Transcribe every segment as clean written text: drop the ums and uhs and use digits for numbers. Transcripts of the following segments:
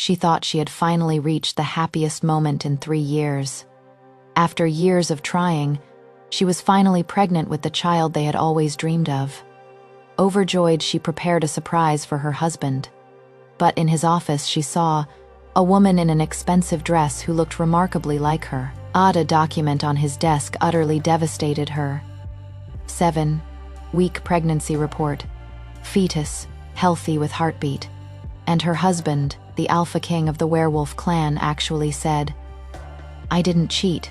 She thought she had finally reached the happiest moment in 3 years. After years of trying, she was finally pregnant with the child they had always dreamed of. Overjoyed, she prepared a surprise for her husband. But in his office, she saw a woman in an expensive dress who looked remarkably like her. A document on his desk utterly devastated her. 7-week pregnancy report. Fetus, healthy with heartbeat. And her husband, the alpha king of the werewolf clan, actually said, "I didn't cheat.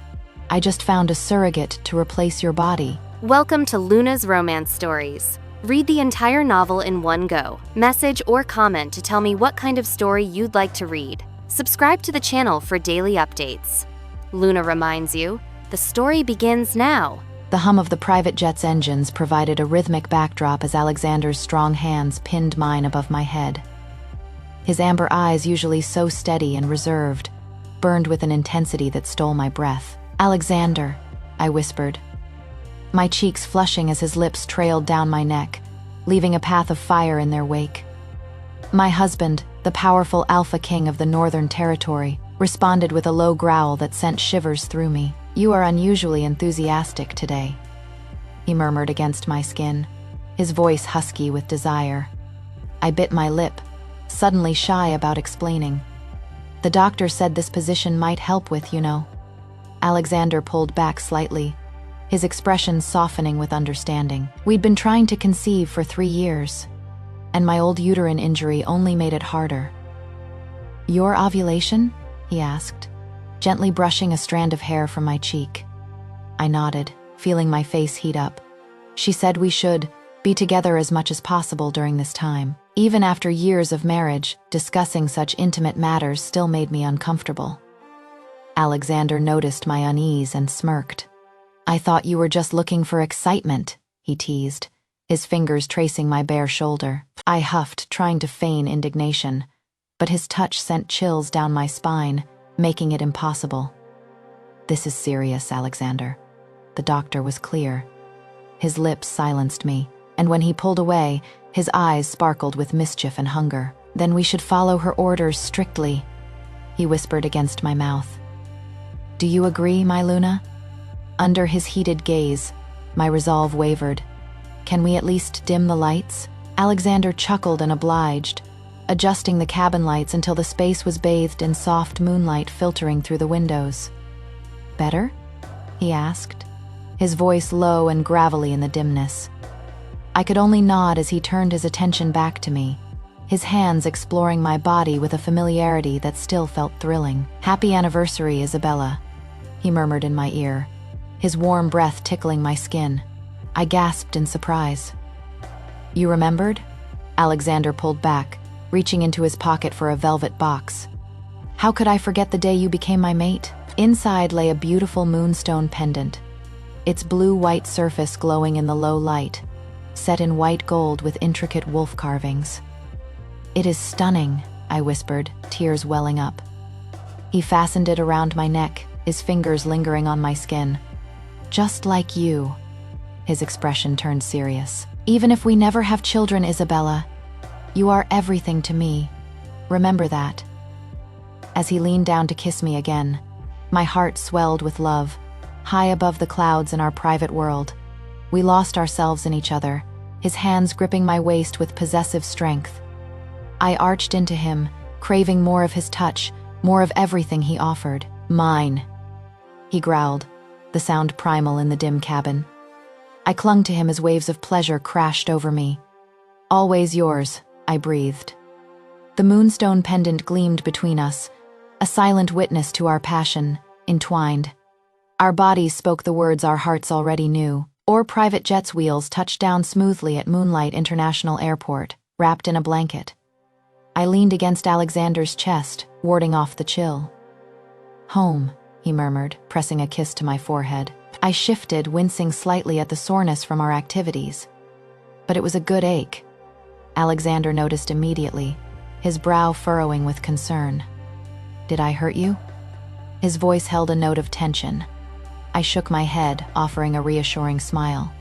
I just found a surrogate to replace your body." Welcome to Luna's Romance Stories. Read the entire novel in one go. Message or comment to tell me what kind of story you'd like to read. Subscribe to the channel for daily updates. Luna reminds you, the story begins now. The hum of the private jet's engines provided a rhythmic backdrop as Alexander's strong hands pinned mine above my head. His amber eyes, usually so steady and reserved, burned with an intensity that stole my breath. "Alexander," I whispered, my cheeks flushing as his lips trailed down my neck, leaving a path of fire in their wake. My husband, the powerful alpha king of the Northern Territory, responded with a low growl that sent shivers through me. "You are unusually enthusiastic today," he murmured against my skin, his voice husky with desire. I bit my lip, suddenly shy about explaining. "The doctor said this position might help with, you know." Alexander pulled back slightly, his expression softening with understanding. "We'd been trying to conceive for 3 years, and my old uterine injury only made it harder." "Your ovulation?" he asked, gently brushing a strand of hair from my cheek. I nodded, feeling my face heat up. "She said we should be together as much as possible during this time." Even after years of marriage, discussing such intimate matters still made me uncomfortable. Alexander noticed my unease and smirked. "I thought you were just looking for excitement," he teased, his fingers tracing my bare shoulder. I huffed, trying to feign indignation, but his touch sent chills down my spine, making it impossible. "This is serious, Alexander." The doctor was clear. His lips silenced me, and when he pulled away, his eyes sparkled with mischief and hunger. "Then we should follow her orders strictly," he whispered against my mouth. "Do you agree, my Luna?" Under his heated gaze, my resolve wavered. "Can we at least dim the lights?" Alexander chuckled and obliged, adjusting the cabin lights until the space was bathed in soft moonlight filtering through the windows. "Better?" he asked, his voice low and gravelly in the dimness. I could only nod as he turned his attention back to me, his hands exploring my body with a familiarity that still felt thrilling. "Happy anniversary, Isabella," he murmured in my ear, his warm breath tickling my skin. I gasped in surprise. "You remembered?" Alexander pulled back, reaching into his pocket for a velvet box. "How could I forget the day you became my mate?" Inside lay a beautiful moonstone pendant, its blue-white surface glowing in the low light, set in white gold with intricate wolf carvings. "It is stunning," I whispered, tears welling up. He fastened it around my neck, his fingers lingering on my skin. "Just like you." His expression turned serious. "Even if we never have children, Isabella, you are everything to me. Remember that." As he leaned down to kiss me again, my heart swelled with love. High above the clouds in our private world, we lost ourselves in each other, his hands gripping my waist with possessive strength. I arched into him, craving more of his touch, more of everything he offered. "Mine," he growled, the sound primal in the dim cabin. I clung to him as waves of pleasure crashed over me. "Always yours," I breathed. The moonstone pendant gleamed between us, a silent witness to our passion, entwined. Our bodies spoke the words our hearts already knew. Or private jet's wheels touched down smoothly at Moonlight International Airport, wrapped in a blanket. I leaned against Alexander's chest, warding off the chill. "Home," he murmured, pressing a kiss to my forehead. I shifted, wincing slightly at the soreness from our activities. But it was a good ache. Alexander noticed immediately, his brow furrowing with concern. "Did I hurt you?" His voice held a note of tension. I shook my head, offering a reassuring smile.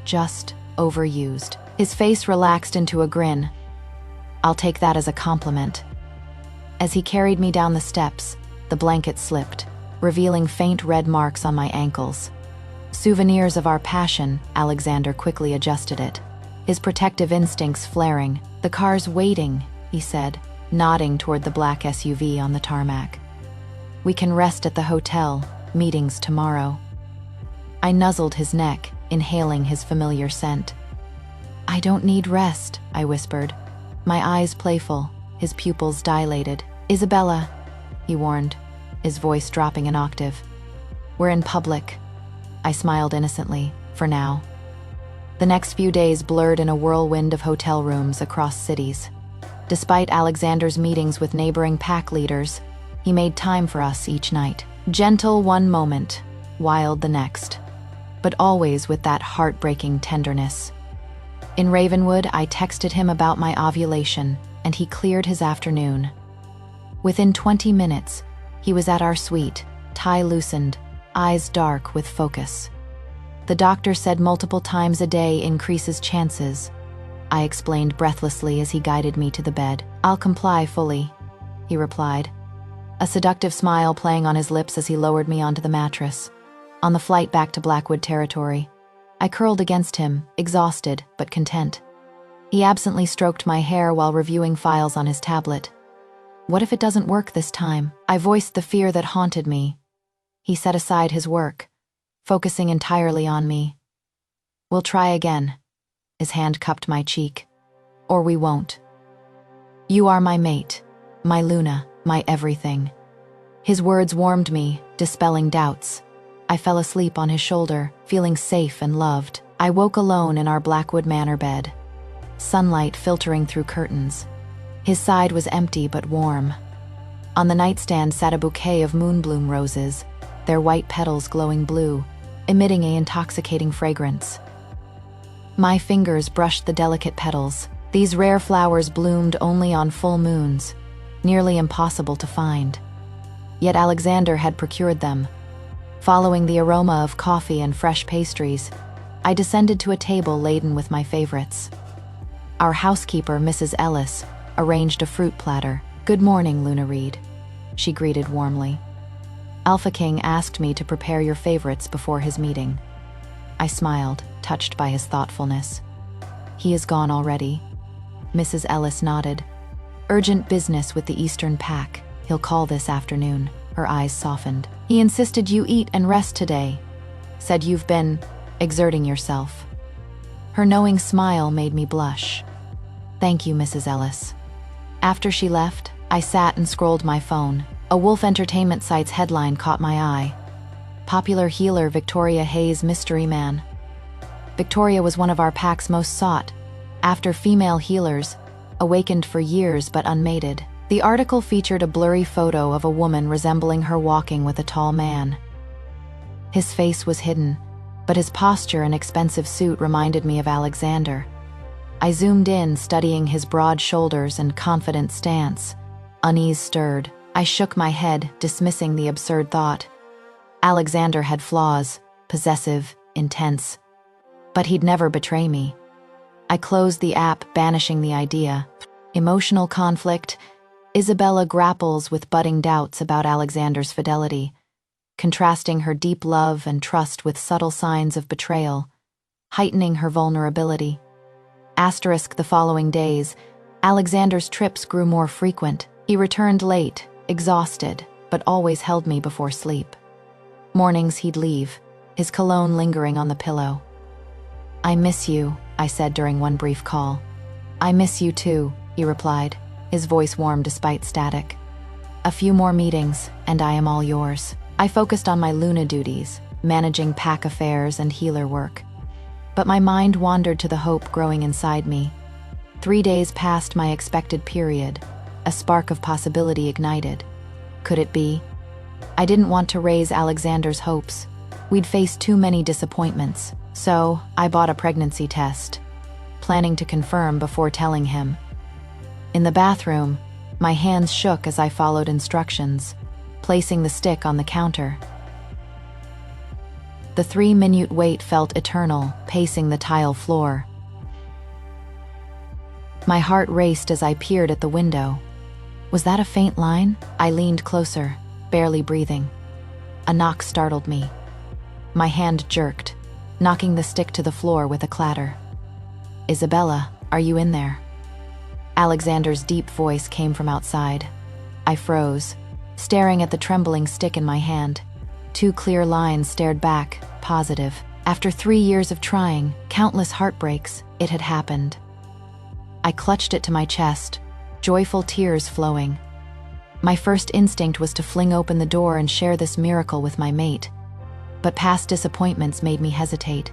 "Just overused." His face relaxed into a grin. "I'll take that as a compliment." As he carried me down the steps, the blanket slipped, revealing faint red marks on my ankles. Souvenirs of our passion, Alexander quickly adjusted it, his protective instincts flaring. "The car's waiting," he said, nodding toward the black SUV on the tarmac. "We can rest at the hotel, meetings tomorrow." I nuzzled his neck, inhaling his familiar scent. "I don't need rest," I whispered, my eyes playful, his pupils dilated. "Isabella," he warned, his voice dropping an octave. "We're in public." I smiled innocently, for now. The next few days blurred in a whirlwind of hotel rooms across cities. Despite Alexander's meetings with neighboring pack leaders, he made time for us each night. Gentle one moment, wild the next, but always with that heartbreaking tenderness. In Ravenwood, I texted him about my ovulation, and he cleared his afternoon. Within 20 minutes, he was at our suite, tie loosened, eyes dark with focus. "The doctor said multiple times a day increases chances," I explained breathlessly as he guided me to the bed. "I'll comply fully," he replied, a seductive smile playing on his lips as he lowered me onto the mattress. On the flight back to Blackwood territory, I curled against him, exhausted but content. He absently stroked my hair while reviewing files on his tablet. "What if it doesn't work this time?" I voiced the fear that haunted me. He set aside his work, focusing entirely on me. "We'll try again." His hand cupped my cheek. "Or we won't. You are my mate, my Luna, my everything." His words warmed me, dispelling doubts. I fell asleep on his shoulder, feeling safe and loved. I woke alone in our Blackwood Manor bed, sunlight filtering through curtains. His side was empty but warm. On the nightstand sat a bouquet of moonbloom roses, their white petals glowing blue, emitting an intoxicating fragrance. My fingers brushed the delicate petals. These rare flowers bloomed only on full moons, nearly impossible to find. Yet Alexander had procured them. Following the aroma of coffee and fresh pastries, I descended to a table laden with my favorites. Our housekeeper, Mrs. Ellis, arranged a fruit platter. "Good morning, Luna Reed," she greeted warmly. "Alpha King asked me to prepare your favorites before his meeting." I smiled, touched by his thoughtfulness. "He is gone already?" Mrs. Ellis nodded. "Urgent business with the Eastern Pack. He'll call this afternoon." Her eyes softened. "He insisted you eat and rest today. Said you've been exerting yourself." Her knowing smile made me blush. "Thank you, Mrs. Ellis." After she left, I sat and scrolled my phone. A Wolf Entertainment site's headline caught my eye. "Popular healer Victoria Hayes mystery man." Victoria was one of our pack's most sought, after female healers, awakened for years but unmated. The article featured a blurry photo of a woman resembling her walking with a tall man. His face was hidden, but his posture and expensive suit reminded me of Alexander. I zoomed in, studying his broad shoulders and confident stance. Unease stirred. I shook my head, dismissing the absurd thought. Alexander had flaws, possessive, intense. But he'd never betray me. I closed the app, banishing the idea. Emotional conflict. Isabella grapples with budding doubts about Alexander's fidelity, contrasting her deep love and trust with subtle signs of betrayal, heightening her vulnerability. Asterisk the following days, Alexander's trips grew more frequent. He returned late, exhausted, but always held me before sleep. Mornings he'd leave, his cologne lingering on the pillow. "I miss you," I said during one brief call. "I miss you too," he replied, his voice warm despite static. "A few more meetings, and I am all yours." I focused on my Luna duties, managing pack affairs and healer work. But my mind wandered to the hope growing inside me. 3 days past my expected period, a spark of possibility ignited. Could it be? I didn't want to raise Alexander's hopes. We'd faced too many disappointments, so I bought a pregnancy test, planning to confirm before telling him. In the bathroom, my hands shook as I followed instructions, placing the stick on the counter. The 3-minute wait felt eternal, pacing the tile floor. My heart raced as I peered at the window. Was that a faint line? I leaned closer, barely breathing. A knock startled me. My hand jerked, knocking the stick to the floor with a clatter. "Isabella, are you in there?" Alexander's deep voice came from outside. I froze, staring at the trembling stick in my hand. Two clear lines stared back, positive. After 3 years of trying, countless heartbreaks, it had happened. I clutched it to my chest, joyful tears flowing. My first instinct was to fling open the door and share this miracle with my mate. But past disappointments made me hesitate.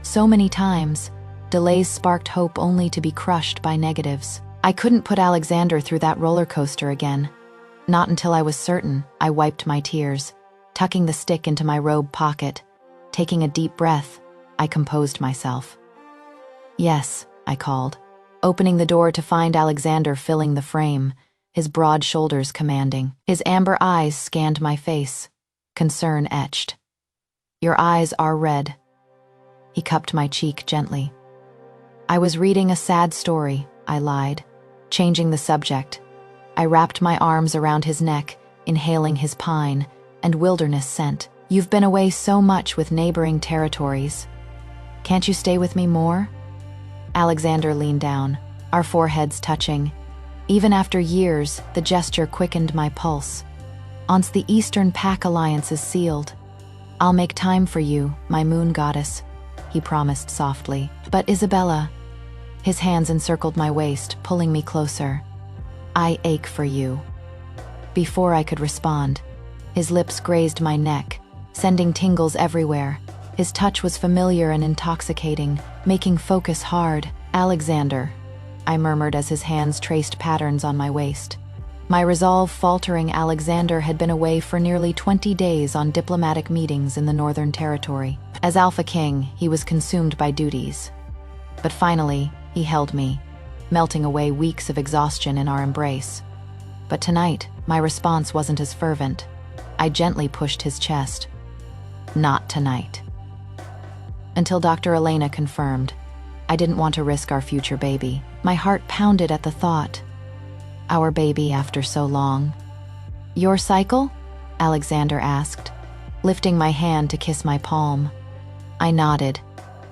So many times, delays sparked hope only to be crushed by negatives. I couldn't put Alexander through that roller coaster again. Not until I was certain. I wiped my tears, tucking the stick into my robe pocket. Taking a deep breath, I composed myself. "Yes," I called, opening the door to find Alexander filling the frame, his broad shoulders commanding. His amber eyes scanned my face, concern etched. "Your eyes are red." He cupped my cheek gently. "I was reading a sad story," I lied, changing the subject. I wrapped my arms around his neck, inhaling his pine and wilderness scent. "You've been away so much with neighboring territories. Can't you stay with me more?" Alexander leaned down, our foreheads touching. Even after years, the gesture quickened my pulse. "Once the Eastern Pack Alliance is sealed, I'll make time for you, my moon goddess," he promised softly. "But Isabella," his hands encircled my waist, pulling me closer. "I ache for you." Before I could respond, his lips grazed my neck, sending tingles everywhere. His touch was familiar and intoxicating, making focus hard. "Alexander," I murmured as his hands traced patterns on my waist. My resolve faltering. Alexander had been away for nearly 20 days on diplomatic meetings in the Northern Territory. As Alpha King, he was consumed by duties. But finally, he held me, melting away weeks of exhaustion in our embrace. But tonight, my response wasn't as fervent. I gently pushed his chest. "Not tonight." Until Dr. Elena confirmed. I didn't want to risk our future baby. My heart pounded at the thought. Our baby after so long. "Your cycle?" Alexander asked, lifting my hand to kiss my palm. I nodded,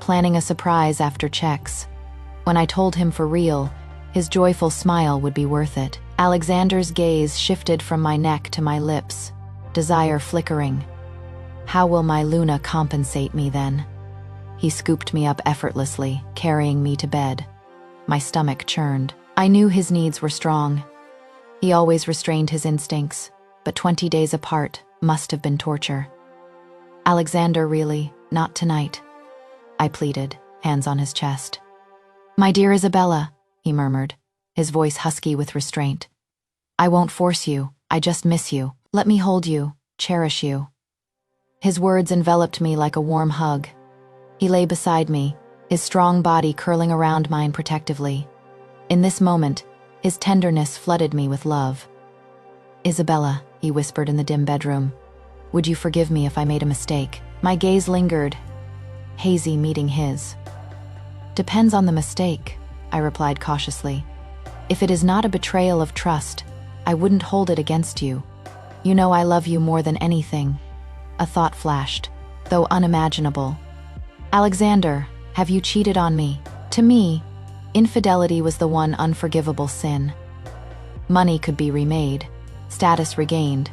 planning a surprise after checks. When I told him for real, his joyful smile would be worth it. Alexander's gaze shifted from my neck to my lips, desire flickering. "How will my Luna compensate me then?" He scooped me up effortlessly, carrying me to bed. My stomach churned. I knew his needs were strong. He always restrained his instincts, but 20 days apart must have been torture. "Alexander, really, not tonight," I pleaded, hands on his chest. "My dear Isabella," he murmured, his voice husky with restraint. "I won't force you, I just miss you. Let me hold you, cherish you." His words enveloped me like a warm hug. He lay beside me, his strong body curling around mine protectively. In this moment, his tenderness flooded me with love. "Isabella," he whispered in the dim bedroom, "would you forgive me if I made a mistake?" My gaze lingered, hazy meeting his. "Depends on the mistake," I replied cautiously. "If it is not a betrayal of trust, I wouldn't hold it against you. You know I love you more than anything." A thought flashed, though unimaginable. "Alexander, have you cheated on me?" To me, infidelity was the one unforgivable sin. Money could be remade, status regained,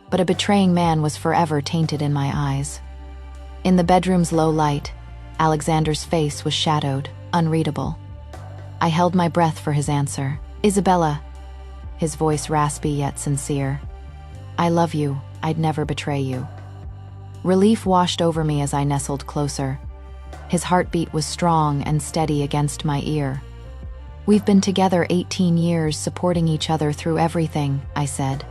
but a betraying man was forever tainted in my eyes. In the bedroom's low light, Alexander's face was shadowed, unreadable. I held my breath for his answer. "Isabella," his voice raspy yet sincere, "I love you, I'd never betray you." Relief washed over me as I nestled closer. His heartbeat was strong and steady against my ear. "We've been together 18 years, supporting each other through everything," I said,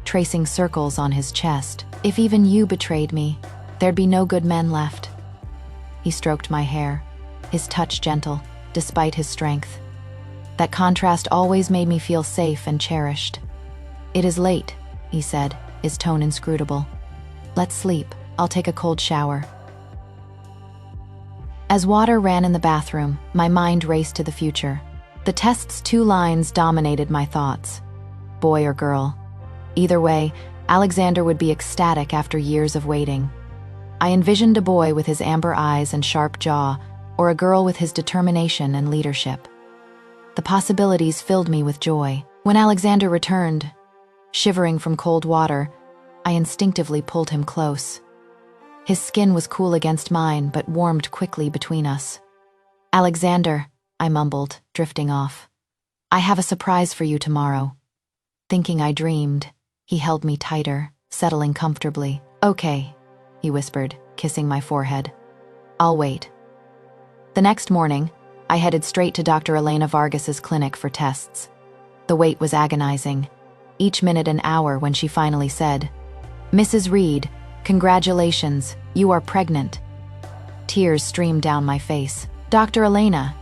tracing circles on his chest. "If even you betrayed me, there'd be no good men left." He stroked my hair, his touch gentle, despite his strength. That contrast always made me feel safe and cherished. "It is late," he said, his tone inscrutable. "Let's sleep. I'll take a cold shower." As water ran in the bathroom, my mind raced to the future. The test's 2 lines dominated my thoughts. boy or girl. Either way, Alexander would be ecstatic after years of waiting. I envisioned a boy with his amber eyes and sharp jaw, or a girl with his determination and leadership. The possibilities filled me with joy. When Alexander returned, shivering from cold water, I instinctively pulled him close. His skin was cool against mine, but warmed quickly between us. "Alexander," I mumbled, drifting off. "I have a surprise for you tomorrow." Thinking I dreamed, he held me tighter, settling comfortably. "Okay," he whispered, kissing my forehead. "I'll wait." The next morning, I headed straight to Dr. Elena Vargas's clinic for tests. The wait was agonizing, each minute an hour when she finally said, "Mrs. Reed, congratulations, you are pregnant." Tears streamed down my face. Dr. Elena,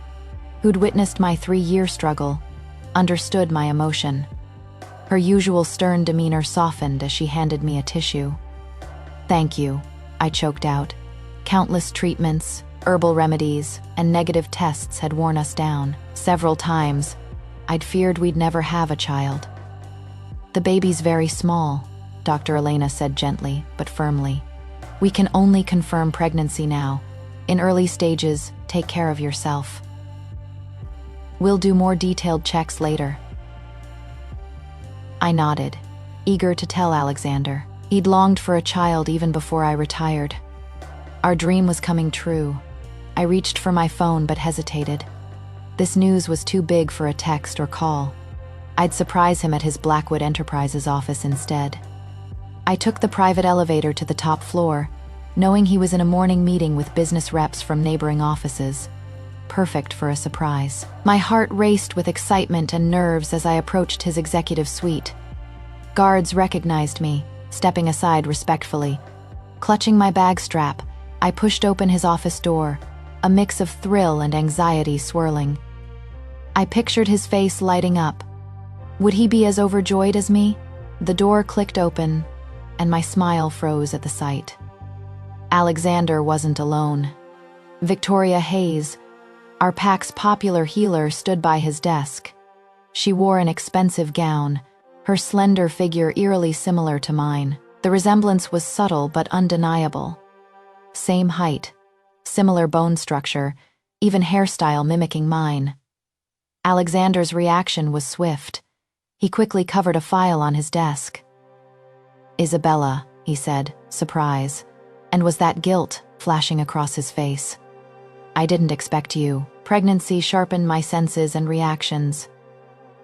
who'd witnessed my 3-year struggle, understood my emotion. Her usual stern demeanor softened as she handed me a tissue. "Thank you," I choked out. Countless treatments, herbal remedies, and negative tests had worn us down. Several times, I'd feared we'd never have a child. "The baby's very small," Dr. Elena said gently but firmly. "We can only confirm pregnancy now. In early stages, take care of yourself. We'll do more detailed checks later." I nodded, eager to tell Alexander. He'd longed for a child even before I retired. Our dream was coming true. I reached for my phone but hesitated. This news was too big for a text or call. I'd surprise him at his Blackwood Enterprises office instead. I took the private elevator to the top floor, knowing he was in a morning meeting with business reps from neighboring offices. Perfect for a surprise. My heart raced with excitement and nerves as I approached his executive suite. Guards recognized me, stepping aside respectfully. Clutching my bag strap, I pushed open his office door, a mix of thrill and anxiety swirling. I pictured his face lighting up. Would he be as overjoyed as me? The door clicked open, and my smile froze at the sight. Alexander wasn't alone. Victoria Hayes, our PAC's popular healer, stood by his desk. She wore an expensive gown, her slender figure eerily similar to mine. The resemblance was subtle but undeniable. Same height, similar bone structure, even hairstyle mimicking mine. Alexander's reaction was swift. He quickly covered a file on his desk. "Isabella," he said, surprise, and was that guilt flashing across his face. "I didn't expect you." Pregnancy sharpened my senses and reactions.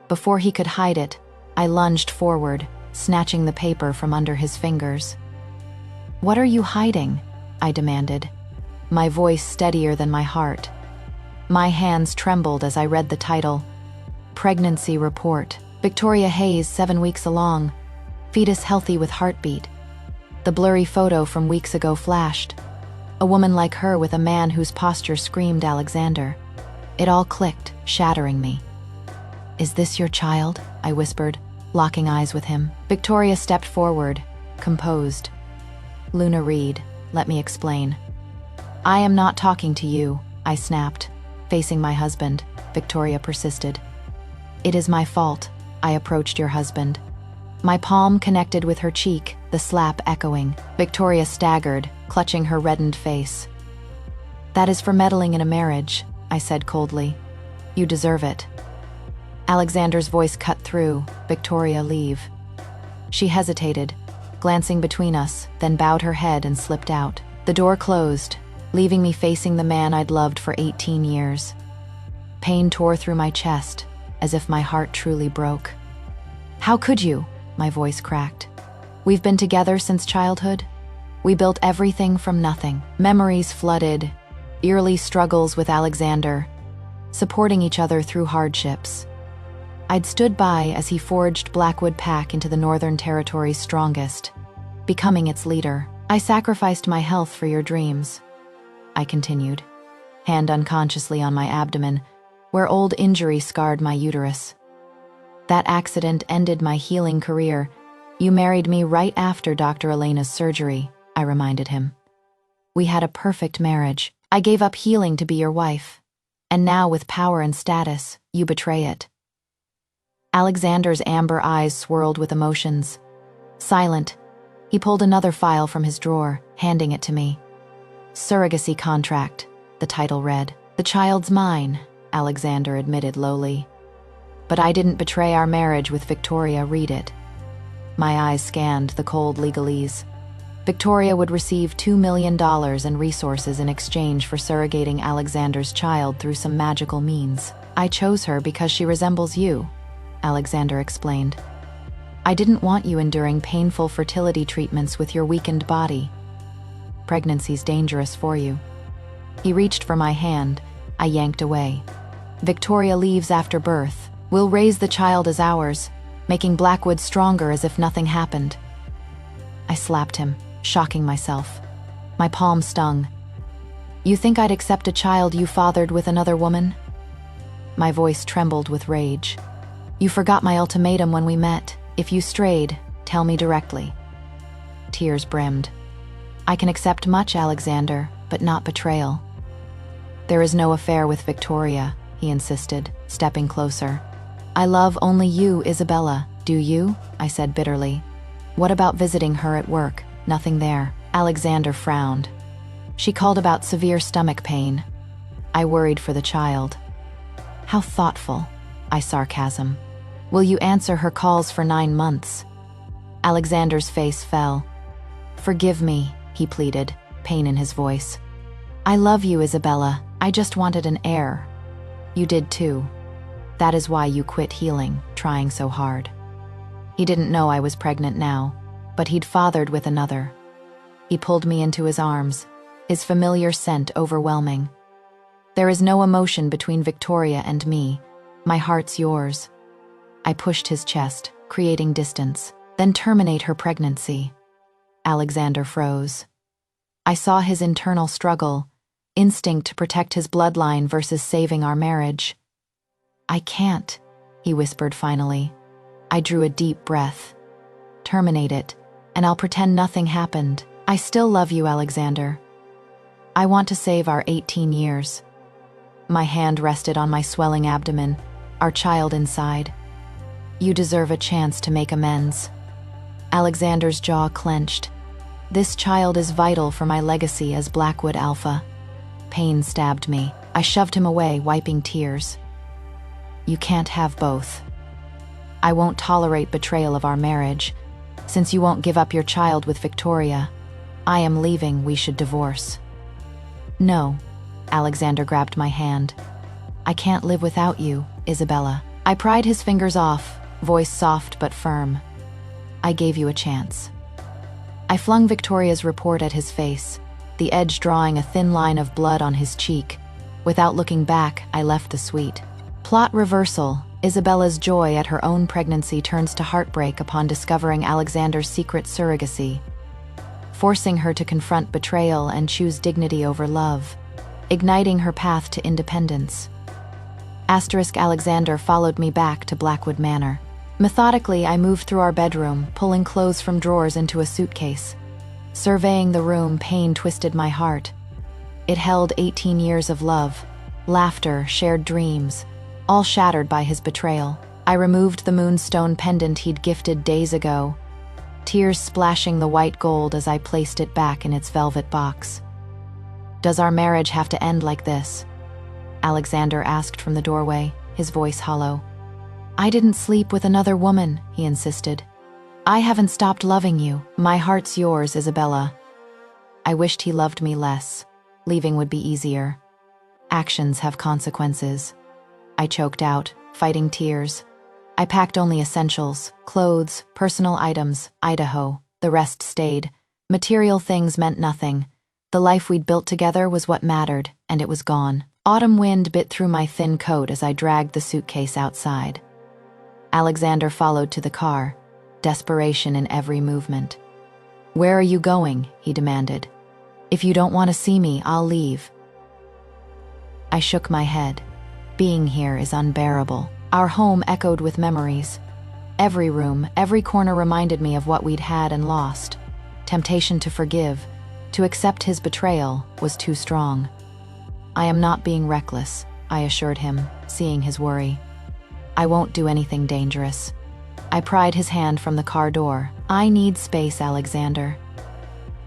Before he could hide it, I lunged forward, snatching the paper from under his fingers. "What are you hiding?" I demanded, my voice steadier than my heart. My hands trembled as I read the title, "Pregnancy Report. Victoria Hayes, 7 weeks along. Fetus healthy with heartbeat." The blurry photo from weeks ago flashed. A woman like her with a man whose posture screamed Alexander. It all clicked, shattering me. "Is this your child?" I whispered, locking eyes with him. Victoria stepped forward, composed. "Luna Reed, let me explain." "I am not talking to you," I snapped. Facing my husband, Victoria persisted. "It is my fault. I approached your husband." My palm connected with her cheek, the slap echoing. Victoria staggered, clutching her reddened face. "That is for meddling in a marriage," I said coldly. "You deserve it." Alexander's voice cut through. "Victoria, leave." She hesitated, glancing between us, then bowed her head and slipped out. The door closed, leaving me facing the man I'd loved for 18 years. Pain tore through my chest, as if my heart truly broke. "How could you?" My voice cracked. "We've been together since childhood. We built everything from nothing." Memories flooded, yearly struggles with Alexander, supporting each other through hardships. I'd stood by as he forged Blackwood PAC into the Northern Territory's strongest, becoming its leader. "I sacrificed my health for your dreams," I continued, hand unconsciously on my abdomen, where old injury scarred my uterus. "That accident ended my healing career. You married me right after Dr. Elena's surgery," I reminded him. "We had a perfect marriage. I gave up healing to be your wife. And now with power and status, you betray it." Alexander's amber eyes swirled with emotions. Silent, he pulled another file from his drawer, handing it to me. Surrogacy contract, the title read. The child's mine, Alexander admitted lowly. But I didn't betray our marriage with Victoria, read it. My eyes scanned the cold legalese. Victoria would receive $2 million in resources in exchange for surrogating Alexander's child through some magical means. I chose her because she resembles you, Alexander explained. I didn't want you enduring painful fertility treatments with your weakened body. Pregnancy's dangerous for you. He reached for my hand. I yanked away. Victoria leaves after birth. We'll raise the child as ours, making Blackwood stronger as if nothing happened. I slapped him, shocking myself. My palm stung. You think I'd accept a child you fathered with another woman? My voice trembled with rage. You forgot my ultimatum when we met. If you strayed, tell me directly. Tears brimmed. I can accept much, Alexander, but not betrayal. There is no affair with Victoria, he insisted, stepping closer. I love only you, Isabella. Do you? I said bitterly. What about visiting her at work? Nothing there. Alexander frowned. She called about severe stomach pain. I worried for the child. How thoughtful, I sarcasm. Will you answer her calls for 9 months? Alexander's face fell. Forgive me, he pleaded, pain in his voice. I love you, Isabella. I just wanted an heir. You did too. That is why you quit healing, trying so hard. He didn't know I was pregnant now, but he'd fathered with another. He pulled me into his arms, his familiar scent overwhelming. There is no emotion between Victoria and me. My heart's yours. I pushed his chest, creating distance, then terminate her pregnancy. Alexander froze. I saw his internal struggle, instinct to protect his bloodline versus saving our marriage. I can't, he whispered finally. I drew a deep breath. Terminate it, and I'll pretend nothing happened. I still love you, Alexander. I want to save our 18 years. My hand rested on my swelling abdomen, our child inside. You deserve a chance to make amends. Alexander's jaw clenched. This child is vital for my legacy as Blackwood Alpha. Pain stabbed me. I shoved him away, wiping tears. You can't have both. I won't tolerate betrayal of our marriage. Since you won't give up your child with Victoria, I am leaving. We should divorce. No, Alexander grabbed my hand. I can't live without you, Isabella. I pried his fingers off, voice soft but firm. I gave you a chance. I flung Victoria's report at his face, the edge drawing a thin line of blood on his cheek. Without looking back, I left the suite. Plot reversal. Isabella's joy at her own pregnancy turns to heartbreak upon discovering Alexander's secret surrogacy, forcing her to confront betrayal and choose dignity over love, igniting her path to independence. Alexander followed me back to Blackwood Manor. Methodically, I moved through our bedroom, pulling clothes from drawers into a suitcase. Surveying the room, pain twisted my heart. It held 18 years of love, laughter, shared dreams, all shattered by his betrayal. I removed the moonstone pendant he'd gifted days ago, tears splashing the white gold as I placed it back in its velvet box. Does our marriage have to end like this? Alexander asked from the doorway, his voice hollow. I didn't sleep with another woman, he insisted. I haven't stopped loving you. My heart's yours, Isabella. I wished he loved me less. Leaving would be easier. Actions have consequences. I choked out, fighting tears. I packed only essentials, clothes, personal items, Idaho. The rest stayed. Material things meant nothing. The life we'd built together was what mattered, and it was gone. Autumn wind bit through my thin coat as I dragged the suitcase outside. Alexander followed to the car, desperation in every movement. Where are you going? He demanded. If you don't want to see me, I'll leave. I shook my head. Being here is unbearable. Our home echoed with memories. Every room, every corner reminded me of what we'd had and lost. Temptation to forgive, to accept his betrayal, was too strong. I am not being reckless, I assured him, seeing his worry. I won't do anything dangerous. I pried his hand from the car door. I need space, Alexander.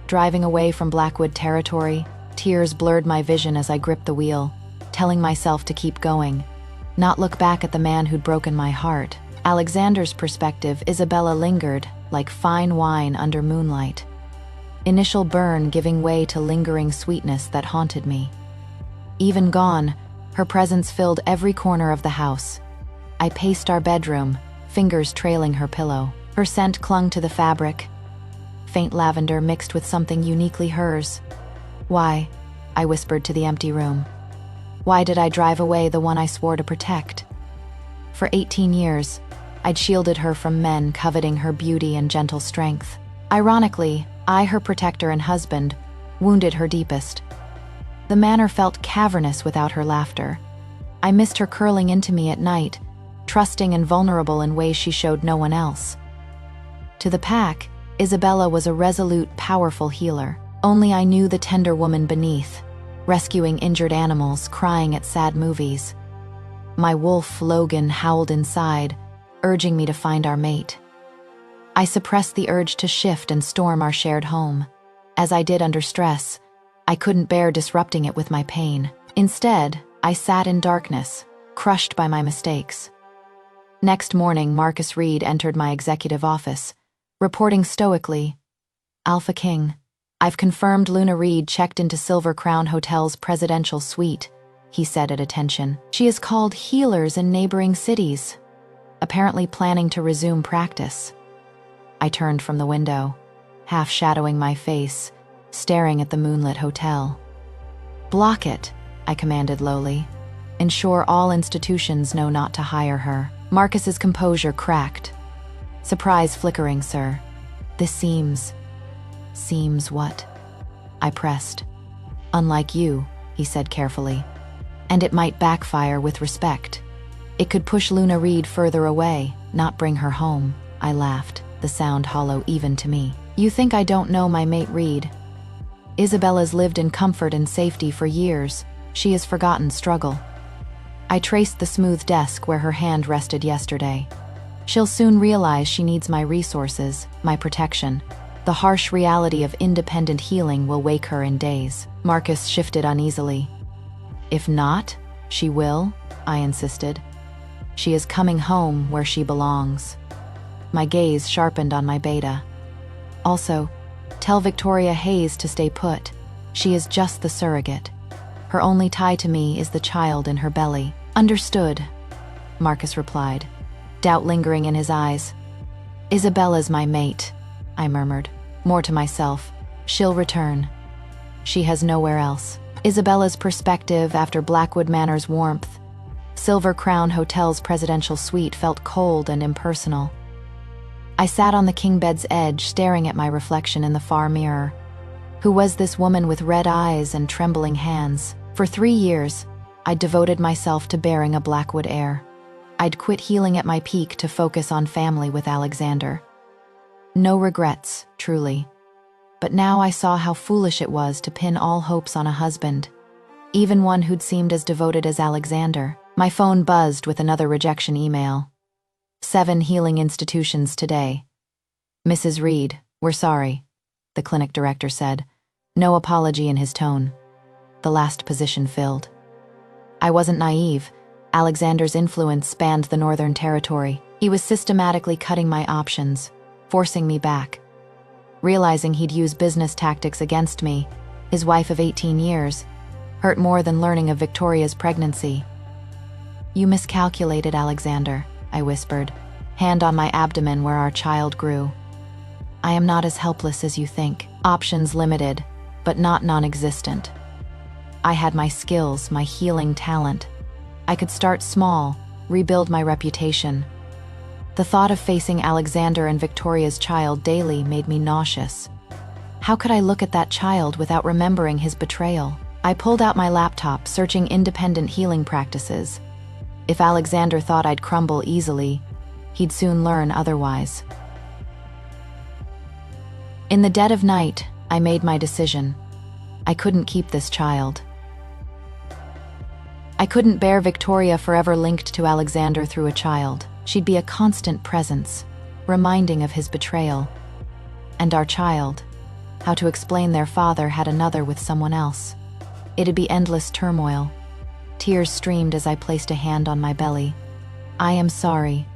Driving away from Blackwood territory, tears blurred my vision as I gripped the wheel, telling myself to keep going, not look back at the man who'd broken my heart. Alexander's perspective, Isabella lingered, like fine wine under moonlight. Initial burn giving way to lingering sweetness that haunted me. Even gone, her presence filled every corner of the house. I paced our bedroom, fingers trailing her pillow. Her scent clung to the fabric, faint lavender mixed with something uniquely hers. Why? I whispered to the empty room. Why did I drive away the one I swore to protect? For 18 years, I'd shielded her from men coveting her beauty and gentle strength. Ironically, I, her protector and husband, wounded her deepest. The manor felt cavernous without her laughter. I missed her curling into me at night, trusting and vulnerable in ways she showed no one else. To the pack, Isabella was a resolute, powerful healer. Only I knew the tender woman beneath, rescuing injured animals, crying at sad movies. My wolf, Logan, howled inside, urging me to find our mate. I suppressed the urge to shift and storm our shared home. As I did under stress, I couldn't bear disrupting it with my pain. Instead, I sat in darkness, crushed by my mistakes. Next morning, Marcus Reed entered my executive office, reporting stoically, "Alpha King, I've confirmed Luna Reed checked into Silver Crown Hotel's presidential suite," he said at attention. "She has called healers in neighboring cities, apparently planning to resume practice." I turned from the window, half shadowing my face, staring at the moonlit hotel. "Block it," I commanded lowly. "Ensure all institutions know not to hire her." Marcus's composure cracked. "Surprise flickering, sir. This seems what?" I pressed. "Unlike you," he said carefully. "And it might backfire with respect. It could push Luna Reed further away, not bring her home." I laughed, the sound hollow even to me. "You think I don't know my mate Reed? Isabella's lived in comfort and safety for years. She has forgotten struggle." I traced the smooth desk where her hand rested yesterday. "She'll soon realize she needs my resources, my protection. The harsh reality of independent healing will wake her in days." Marcus shifted uneasily. "If not, she will," I insisted. "She is coming home where she belongs." My gaze sharpened on my beta. "Also, tell Victoria Hayes to stay put. She is just the surrogate. Her only tie to me is the child in her belly." "Understood," Marcus replied, doubt lingering in his eyes. "Isabella's my mate," I murmured, more to myself. "She'll return. She has nowhere else." Isabella's perspective after Blackwood Manor's warmth. Silver Crown Hotel's presidential suite felt cold and impersonal. I sat on the king bed's edge, staring at my reflection in the far mirror. Who was this woman with red eyes and trembling hands? For 3 years, I'd devoted myself to bearing a Blackwood heir. I'd quit healing at my peak to focus on family with Alexander. No regrets, truly. But now I saw how foolish it was to pin all hopes on a husband, even one who'd seemed as devoted as Alexander. My phone buzzed with another rejection email. 7 healing institutions today. "Mrs. Reed, we're sorry," the clinic director said, no apology in his tone. The last position filled. I wasn't naive. Alexander's influence spanned the Northern Territory. He was systematically cutting my options, forcing me back. Realizing he'd use business tactics against me, his wife of 18 years, hurt more than learning of Victoria's pregnancy. "You miscalculated, Alexander," I whispered, hand on my abdomen where our child grew. "I am not as helpless as you think. Options limited, but not non-existent. I had my skills, my healing talent. I could start small, rebuild my reputation." The thought of facing Alexander and Victoria's child daily made me nauseous. How could I look at that child without remembering his betrayal? I pulled out my laptop, searching independent healing practices. If Alexander thought I'd crumble easily, he'd soon learn otherwise. In the dead of night, I made my decision. I couldn't keep this child. I couldn't bear Victoria forever linked to Alexander through a child. She'd be a constant presence, reminding of his betrayal. And our child, how to explain their father had another with someone else. It'd be endless turmoil. Tears streamed as I placed a hand on my belly. I am sorry.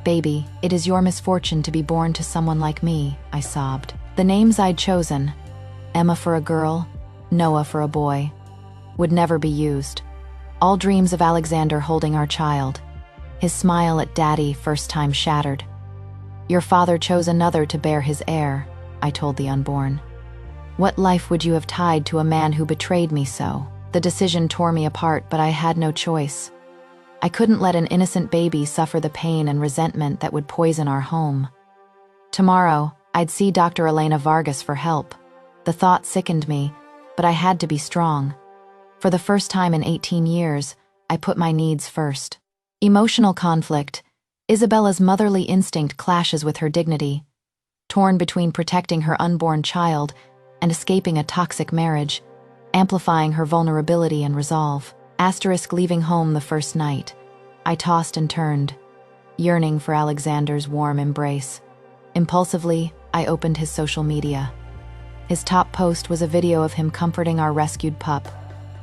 Baby, it is your misfortune to be born to someone like me, I sobbed. The names I'd chosen, Emma for a girl, Noah for a boy, would never be used. All dreams of Alexander holding our child. His smile at Daddy first time shattered. Your father chose another to bear his heir, I told the unborn. What life would you have tied to a man who betrayed me so? The decision tore me apart, but I had no choice. I couldn't let an innocent baby suffer the pain and resentment that would poison our home. Tomorrow, I'd see Dr. Elena Vargas for help. The thought sickened me, but I had to be strong. For the first time in 18 years, I put my needs first. Emotional conflict. Isabella's motherly instinct clashes with her dignity. Torn between protecting her unborn child and escaping a toxic marriage, amplifying her vulnerability and resolve. Leaving home the first night, I tossed and turned, yearning for Alexander's warm embrace. Impulsively, I opened his social media. His top post was a video of him comforting our rescued pup.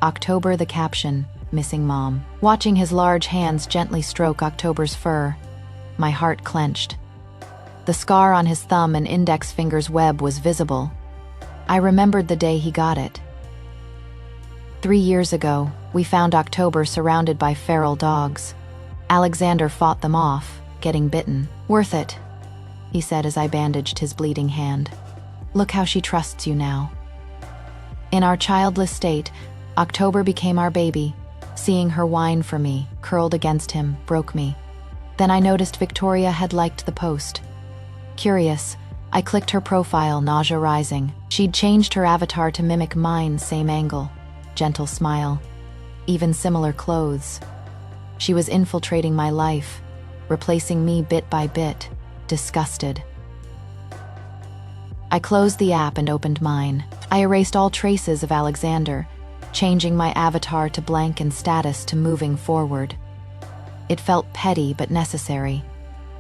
October, the caption, missing mom. Watching his large hands gently stroke October's fur, my heart clenched. The scar on his thumb and index finger's web was visible. I remembered the day he got it. 3 years ago, we found October surrounded by feral dogs. Alexander fought them off, getting bitten. Worth it, he said as I bandaged his bleeding hand. Look how she trusts you now. In our childless state, October became our baby. Seeing her whine for me, curled against him, broke me. Then I noticed Victoria had liked the post. Curious, I clicked her profile, nausea rising. She'd changed her avatar to mimic mine, same angle. Gentle smile. Even similar clothes. She was infiltrating my life, replacing me bit by bit, disgusted. I closed the app and opened mine. I erased all traces of Alexander, changing my avatar to blank and status to moving forward. It felt petty but necessary.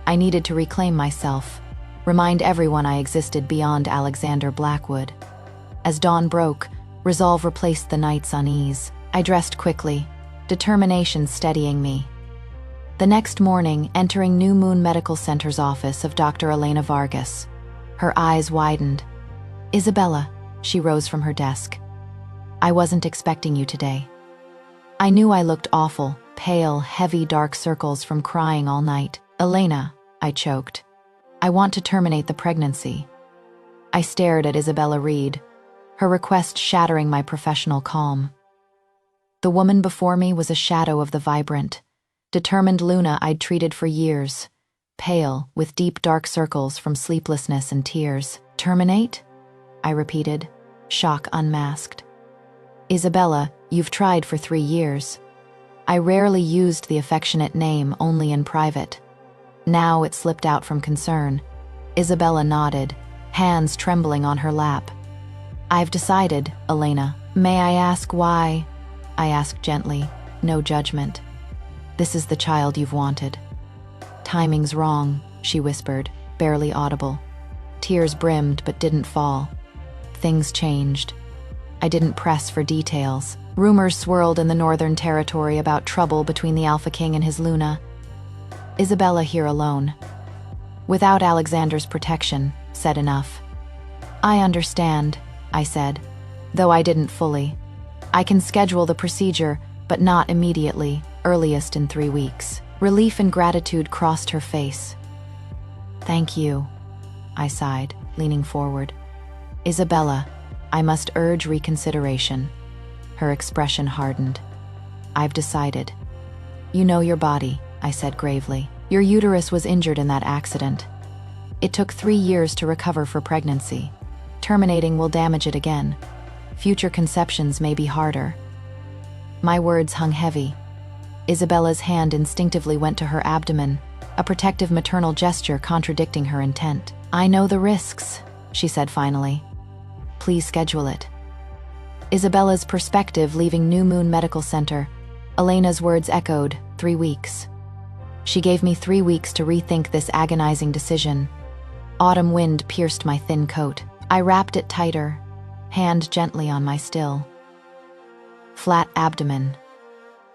I needed to reclaim myself, remind everyone I existed beyond Alexander Blackwood. As dawn broke, resolve replaced the night's unease. I dressed quickly, determination steadying me. The next morning, entering New Moon Medical Center's office of Dr. Elena Vargas. Her eyes widened. Isabella, she rose from her desk. I wasn't expecting you today. I knew I looked awful, pale, heavy dark circles from crying all night. Elena, I choked. I want to terminate the pregnancy. I stared at Isabella Reed, her request shattering my professional calm. The woman before me was a shadow of the vibrant, determined Luna I'd treated for years, pale, with deep dark circles from sleeplessness and tears. Terminate? I repeated, shock unmasked. Isabella, you've tried for 3 years. I rarely used the affectionate name, only in private. Now it slipped out from concern. Isabella nodded, hands trembling on her lap. I've decided, Elena. May I ask why? I asked gently, no judgment. This is the child you've wanted. Timing's wrong, she whispered, barely audible. Tears brimmed but didn't fall. Things changed. I didn't press for details. Rumors swirled in the Northern Territory about trouble between the Alpha King and his Luna. Isabella here alone. Without Alexander's protection, said enough. I understand, I said, though I didn't fully. I can schedule the procedure, but not immediately, earliest in 3 weeks. Relief and gratitude crossed her face. Thank you, I sighed, leaning forward. Isabella, I must urge reconsideration. Her expression hardened. I've decided. You know your body, I said gravely. Your uterus was injured in that accident. It took 3 years to recover for pregnancy. Terminating will damage it again. Future conceptions may be harder. My words hung heavy. Isabella's hand instinctively went to her abdomen, a protective maternal gesture contradicting her intent. I know the risks, she said finally. Please schedule it. Isabella's perspective leaving New Moon Medical Center, Elena's words echoed, 3 weeks. She gave me 3 weeks to rethink this agonizing decision. Autumn wind pierced my thin coat. I wrapped it tighter, hand gently on my still, flat abdomen.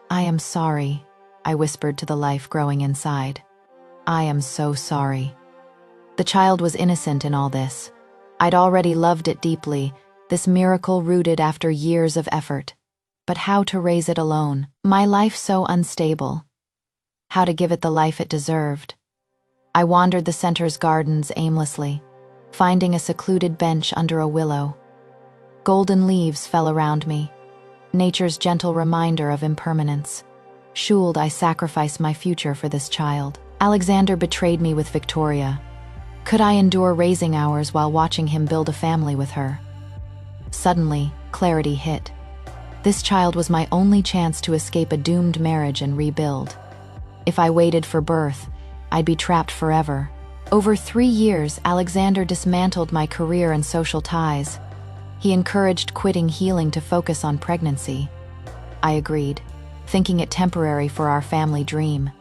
I am sorry, I whispered to the life growing inside. I am so sorry. The child was innocent in all this. I'd already loved it deeply, this miracle rooted after years of effort. But how to raise it alone? My life so unstable. How to give it the life it deserved? I wandered the center's gardens aimlessly, finding a secluded bench under a willow. Golden leaves fell around me, nature's gentle reminder of impermanence. Should I sacrifice my future for this child? Alexander betrayed me with Victoria. Could I endure raising hours while watching him build a family with her? Suddenly, clarity hit. This child was my only chance to escape a doomed marriage and rebuild. If I waited for birth, I'd be trapped forever. Over 3 years, Alexander dismantled my career and social ties. He encouraged quitting healing to focus on pregnancy. I agreed, thinking it temporary for our family dream.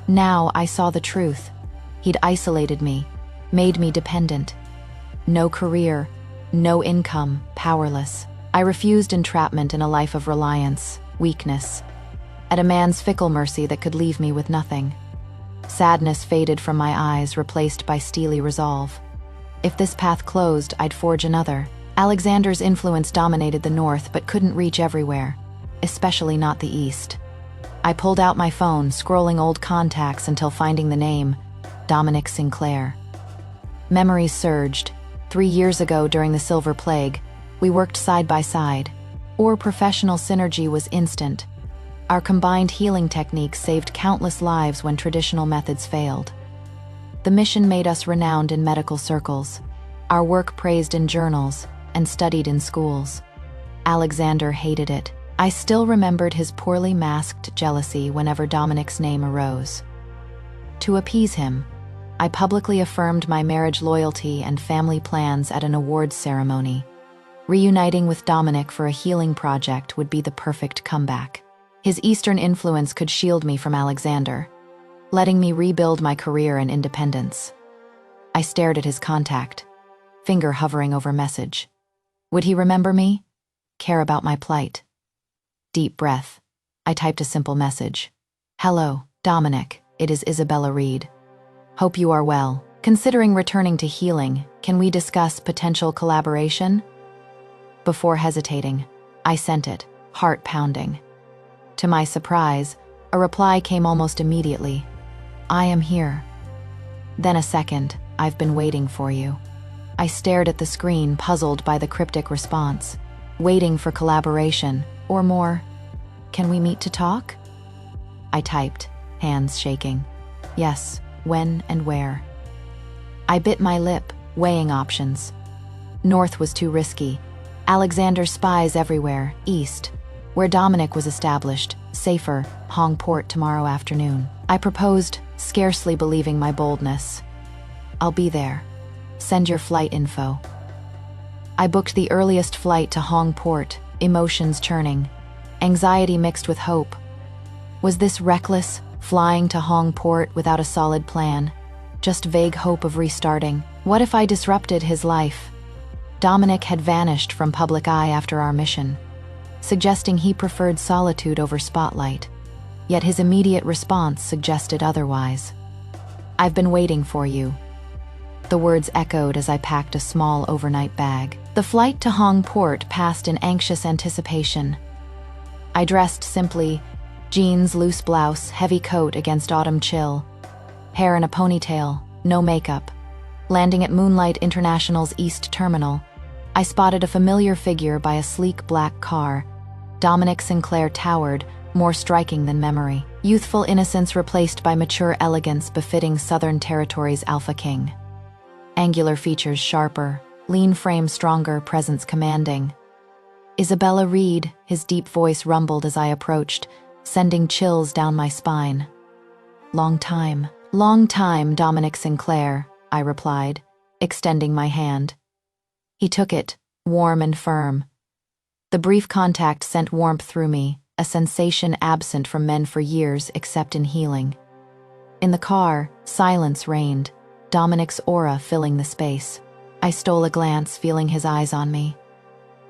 Now I saw the truth. He'd isolated me, made me dependent. No career, no income, powerless. I refused entrapment in a life of reliance, weakness, at a man's fickle mercy that could leave me with nothing. Sadness faded from my eyes, replaced by steely resolve. If this path closed, I'd forge another. Alexander's influence dominated the north but couldn't reach everywhere, especially not the east. I pulled out my phone, scrolling old contacts until finding the name, Dominic Sinclair. Memories surged. 3 years ago during the Silver Plague, we worked side by side. Our professional synergy was instant. Our combined healing techniques saved countless lives when traditional methods failed. The mission made us renowned in medical circles, our work praised in journals and studied in schools. Alexander hated it. I still remembered his poorly masked jealousy whenever Dominic's name arose. To appease him, I publicly affirmed my marriage loyalty and family plans at an awards ceremony. Reuniting with Dominic for a healing project would be the perfect comeback. His Eastern influence could shield me from Alexander, letting me rebuild my career and independence. I stared at his contact, finger hovering over message. Would he remember me? Care about my plight? Deep breath. I typed a simple message. Hello, Dominic. It is Isabella Reed. Hope you are well. Considering returning to healing, can we discuss potential collaboration? Before hesitating, I sent it, heart pounding. To my surprise, a reply came almost immediately. I am here. Then a second, I've been waiting for you. I stared at the screen, puzzled by the cryptic response. Waiting for collaboration, or more. Can we meet to talk? I typed, hands shaking. Yes, when and where? I bit my lip, weighing options. North was too risky. Alexander's spies everywhere, east, where Dominic was established, safer, Hong Port tomorrow afternoon. I proposed, scarcely believing my boldness. I'll be there. Send your flight info. I booked the earliest flight to Hong Port, emotions churning, anxiety mixed with hope. Was this reckless, flying to Hong Port without a solid plan? Just vague hope of restarting? What if I disrupted his life? Dominic had vanished from public eye after our mission, suggesting he preferred solitude over spotlight. Yet his immediate response suggested otherwise. I've been waiting for you. The words echoed as I packed a small overnight bag. The flight to Hong Port passed in anxious anticipation. I dressed simply, jeans, loose blouse, heavy coat against autumn chill, hair in a ponytail, no makeup. Landing at Moonlight International's East Terminal, I spotted a familiar figure by a sleek black car. Dominic Sinclair towered, more striking than memory. Youthful innocence replaced by mature elegance befitting Southern Territory's Alpha King. Angular features sharper, lean frame stronger, presence commanding. Isabella Reed, his deep voice rumbled as I approached, sending chills down my spine. Long time, Dominic Sinclair, I replied, extending my hand. He took it, warm and firm. The brief contact sent warmth through me, a sensation absent from men for years except in healing. In the car, silence reigned, Dominic's aura filling the space. I stole a glance, feeling his eyes on me.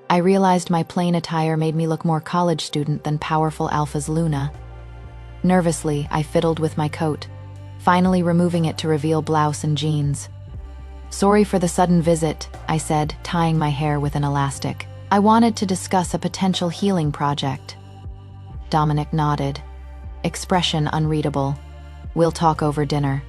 I realized my plain attire made me look more college student than powerful Alpha's Luna. Nervously, I fiddled with my coat, finally removing it to reveal blouse and jeans. "Sorry for the sudden visit," I said, tying my hair with an elastic. "I wanted to discuss a potential healing project." Dominic nodded, expression unreadable. "We'll talk over dinner."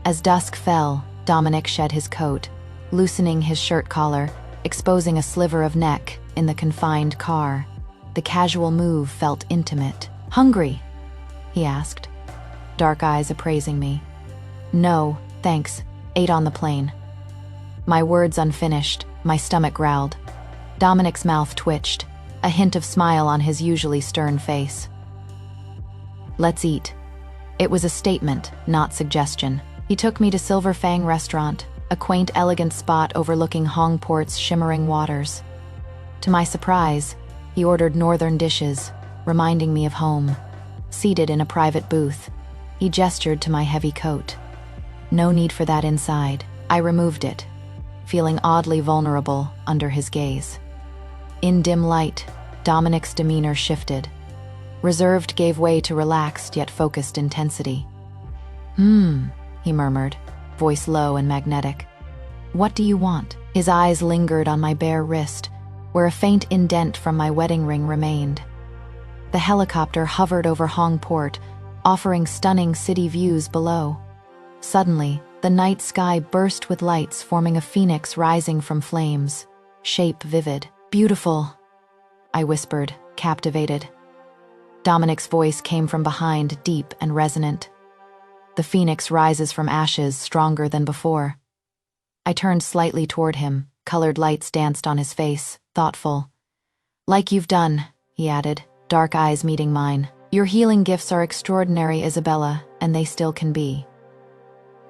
As dusk fell, Dominic shed his coat, loosening his shirt collar, exposing a sliver of neck in the confined car. The casual move felt intimate. "Hungry?" he asked, dark eyes appraising me. "No, thanks. Ate on the plane." My words unfinished, my stomach growled. Dominic's mouth twitched, a hint of smile on his usually stern face. "Let's eat." It was a statement, not suggestion. He took me to Silver Fang Restaurant, a quaint, elegant spot overlooking Hongport's shimmering waters. To my surprise, he ordered northern dishes, reminding me of home. Seated in a private booth, he gestured to my heavy coat. No need for that inside. I removed it, feeling oddly vulnerable under his gaze. In dim light, Dominic's demeanor shifted. Reserved gave way to relaxed yet focused intensity. He murmured, voice low and magnetic. "What do you want?" His eyes lingered on my bare wrist, where a faint indent from my wedding ring remained. The helicopter hovered over Hongport, offering stunning city views below. Suddenly, the night sky burst with lights, forming a phoenix rising from flames, shape vivid. "Beautiful," I whispered, captivated. Dominic's voice came from behind, deep and resonant. "The phoenix rises from ashes, stronger than before." I turned slightly toward him. Colored lights danced on his face, thoughtful. "Like you've done," he added, dark eyes meeting mine. "Your healing gifts are extraordinary, Isabella, and they still can be."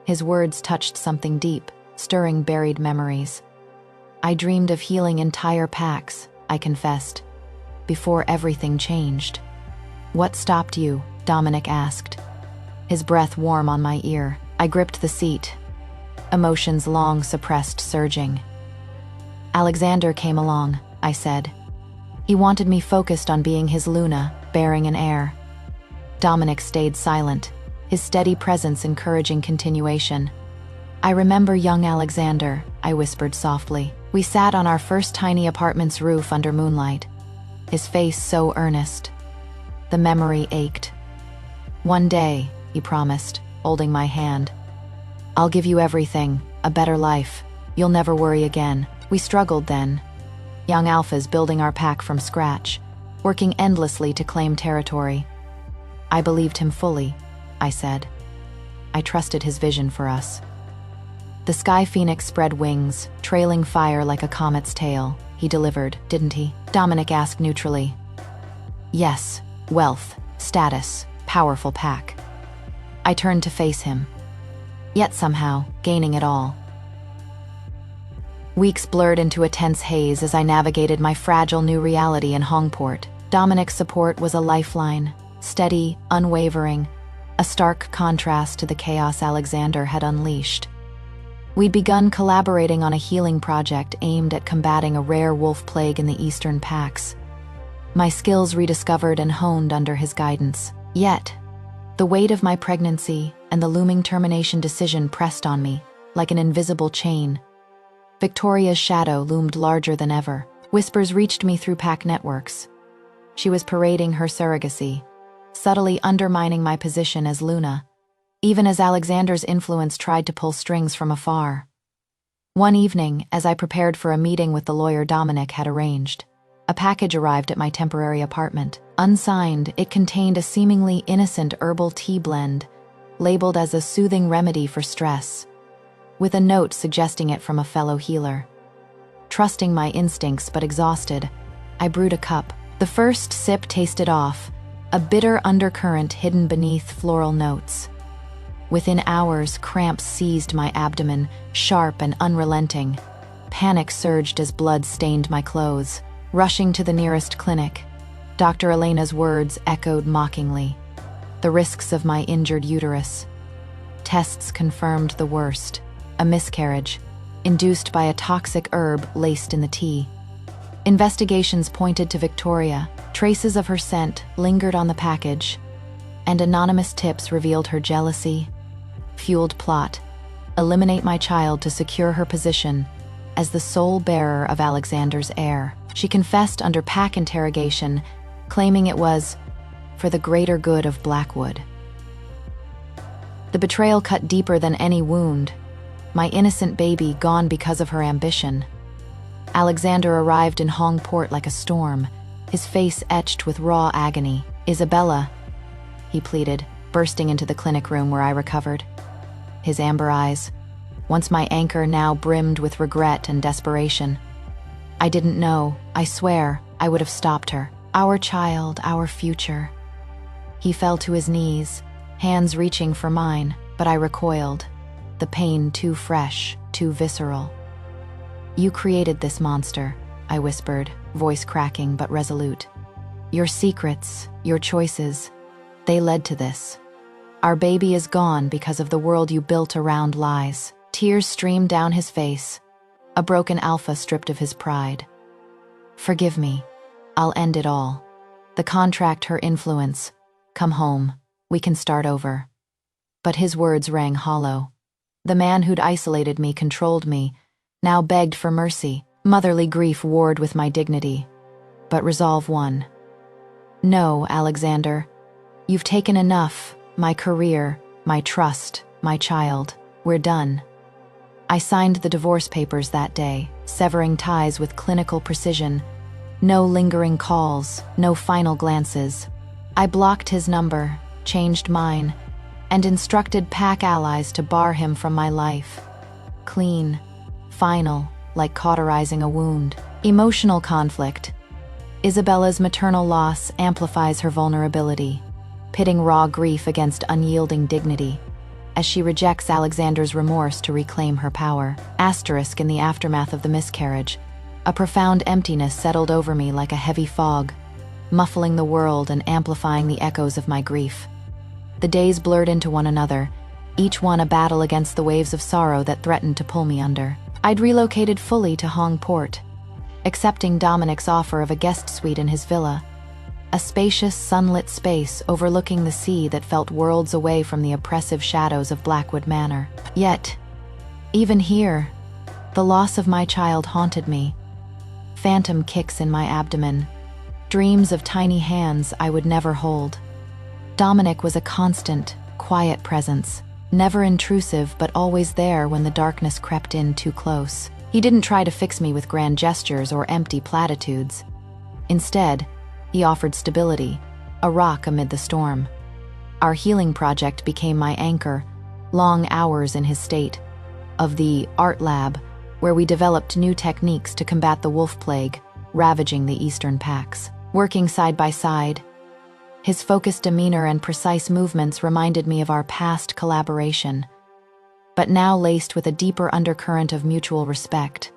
His words touched something deep, stirring buried memories. "I dreamed of healing entire packs," I confessed, "before everything changed." "What stopped you?" Dominic asked, his breath warm on my ear. I gripped the seat, emotions long suppressed surging. "Alexander came along," I said. "He wanted me focused on being his Luna, bearing an heir." Dominic stayed silent, his steady presence encouraging continuation. "I remember young Alexander," I whispered softly. "We sat on our first tiny apartment's roof under moonlight, his face so earnest." The memory ached. "One day," he promised, holding my hand, "I'll give you everything, a better life. You'll never worry again." We struggled then, young alphas building our pack from scratch, working endlessly to claim territory. I believed him fully, I said. I trusted his vision for us. The sky phoenix spread wings, trailing fire like a comet's tail. He delivered, didn't he? Dominic asked neutrally. Yes, wealth, status, powerful pack. I turned to face him, yet somehow gaining it all. Weeks blurred into a tense haze as I navigated my fragile new reality in Hongport. Dominic's support was a lifeline, steady, unwavering, a stark contrast to the chaos Alexander had unleashed. We'd begun collaborating on a healing project aimed at combating a rare wolf plague in the eastern packs. My skills rediscovered and honed under his guidance. Yet, the weight of my pregnancy and the looming termination decision pressed on me like an invisible chain. Victoria's shadow loomed larger than ever. Whispers reached me through pack networks. She was parading her surrogacy, subtly undermining my position as Luna, even as Alexander's influence tried to pull strings from afar. One evening, as I prepared for a meeting with the lawyer Dominic had arranged, a package arrived at my temporary apartment. Unsigned, it contained a seemingly innocent herbal tea blend, labeled as a soothing remedy for stress, with a note suggesting it from a fellow healer. Trusting my instincts but exhausted, I brewed a cup. The first sip tasted off, a bitter undercurrent hidden beneath floral notes. Within hours, cramps seized my abdomen, sharp and unrelenting. Panic surged as blood stained my clothes. Rushing to the nearest clinic, Dr. Elena's words echoed mockingly. The risks of my injured uterus. Tests confirmed the worst, a miscarriage, induced by a toxic herb laced in the tea. Investigations pointed to Victoria, traces of her scent lingered on the package, and anonymous tips revealed her jealousy, fueled plot, eliminate my child to secure her position as the sole bearer of Alexander's heir. She confessed under pack interrogation, claiming it was for the greater good of Blackwood. The betrayal cut deeper than any wound, my innocent baby gone because of her ambition. Alexander arrived in Hong Port like a storm, his face etched with raw agony. "Isabella," he pleaded, bursting into the clinic room where I recovered. His amber eyes, once my anchor, now brimmed with regret and desperation. I didn't know, I swear, I would have stopped her. Our child, our future. He fell to his knees, hands reaching for mine, but I recoiled, the pain too fresh, too visceral. "You created this monster," I whispered, voice cracking but resolute. "Your secrets, your choices, they led to this. Our baby is gone because of the world you built around lies." Tears streamed down his face, a broken alpha stripped of his pride. "Forgive me. I'll end it all. The contract, her influence. Come home. We can start over." But his words rang hollow. The man who'd isolated me, controlled me, now begged for mercy. Motherly grief warred with my dignity. But resolve won. "No, Alexander. You've taken enough. My career, my trust, my child. We're done." I signed the divorce papers that day, severing ties with clinical precision. No lingering calls, no final glances. I blocked his number, changed mine, and instructed pack allies to bar him from my life. Clean, final, like cauterizing a wound. Emotional conflict. Isabella's maternal loss amplifies her vulnerability, pitting raw grief against unyielding dignity, as she rejects Alexander's remorse to reclaim her power. Asterisk in the aftermath of the miscarriage. A profound emptiness settled over me like a heavy fog, muffling the world and amplifying the echoes of my grief. The days blurred into one another, each one a battle against the waves of sorrow that threatened to pull me under. I'd relocated fully to Hong Port, accepting Dominic's offer of a guest suite in his villa, a spacious, sunlit space overlooking the sea that felt worlds away from the oppressive shadows of Blackwood Manor. Yet, even here, the loss of my child haunted me. Phantom kicks in my abdomen, dreams of tiny hands I would never hold. Dominic was a constant, quiet presence, never intrusive but always there when the darkness crept in too close. He didn't try to fix me with grand gestures or empty platitudes. Instead, he offered stability, a rock amid the storm. Our healing project became my anchor, long hours in his state, of the art lab, where we developed new techniques to combat the wolf plague, ravaging the eastern packs. Working side by side, his focused demeanor and precise movements reminded me of our past collaboration, but now laced with a deeper undercurrent of mutual respect.